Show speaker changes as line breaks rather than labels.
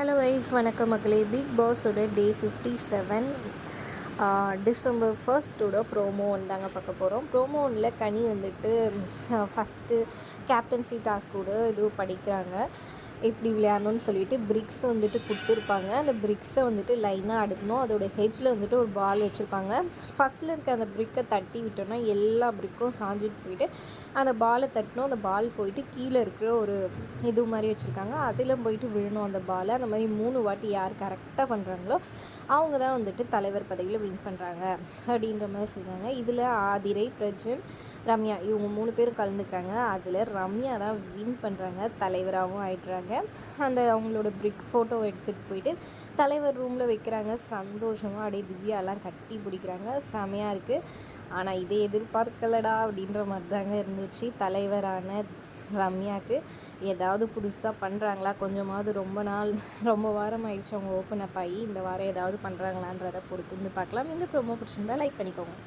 Hello wise வணக்கம் மக்களே. Big பாஸோட டே 57 December ஃபர்ஸ்ட்டோட promo தாங்க பார்க்க போகிறோம். ப்ரோமோ ஒன்றில் கனி வந்துட்டு ஃபஸ்ட்டு கேப்டன்சி டாஸ்கோட இது படிக்கிறாங்க. எப்படி விளையாடணும்னு சொல்லிட்டு பிரிக்ஸ் வந்துட்டு கொடுத்துருப்பாங்க. அந்த பிரிக்ஸை வந்துட்டு லைனாக அடுக்கணும். அதோட ஹெட்ஜில் வந்துட்டு ஒரு பால் வச்சுருப்பாங்க. ஃபஸ்ட்டில் இருக்க அந்த பிரிக்கை தட்டி விட்டோன்னா எல்லா பிரிக்கும் சாஞ்சிட்டு போயிட்டு அந்த பாலை தட்டணும். அந்த பால் போயிட்டு கீழே இருக்கிற ஒரு இது மாதிரி வச்சுருக்காங்க. அதில் போயிட்டு விழணும் அந்த பாலை. அந்த மாதிரி 3 வாட்டி யார் கரெக்டாக பண்ணுறாங்களோ அவங்க தான் வந்துட்டு தலைவர் பதவியில் வின் பண்ணுறாங்க அப்படின்ற மாதிரி சொல்கிறாங்க. இதில் ஆதிரை, பிரஜன், ரம்யா இவங்க 3 பேரும் கலந்துக்கிறாங்க. அதில் ரம்யா தான் வின் பண்ணுறாங்க, தலைவராகவும் ஆயிடுறாங்க. அந்த அவங்களோட பிரிக் ஃபோட்டோ எடுத்துகிட்டு போயிட்டு தலைவர் ரூமில் வைக்கிறாங்க. சந்தோஷமாக அப்படியே திவ்யாலாம் கட்டி பிடிக்கிறாங்க. செமையாக இருக்குது. ஆனால் இதை எதிர்பார்க்கலடா அப்படின்ற மாதிரி தாங்க இருந்துச்சு. தலைவரான ரம்யாவுக்கு ஏதாவது புதுசாக பண்ணுறாங்களா, கொஞ்சமாவது ரொம்ப வாரம் ஆயிடுச்சு அவங்க ஓப்பன் அப் ஆகி. இந்த வாரம் ஏதாவது பண்ணுறாங்களான்றதை பொறுத்து வந்து பார்க்கலாம். இந்த ப்ரோமோ பிடிச்சிருந்தா லைக் பண்ணிக்கோங்க.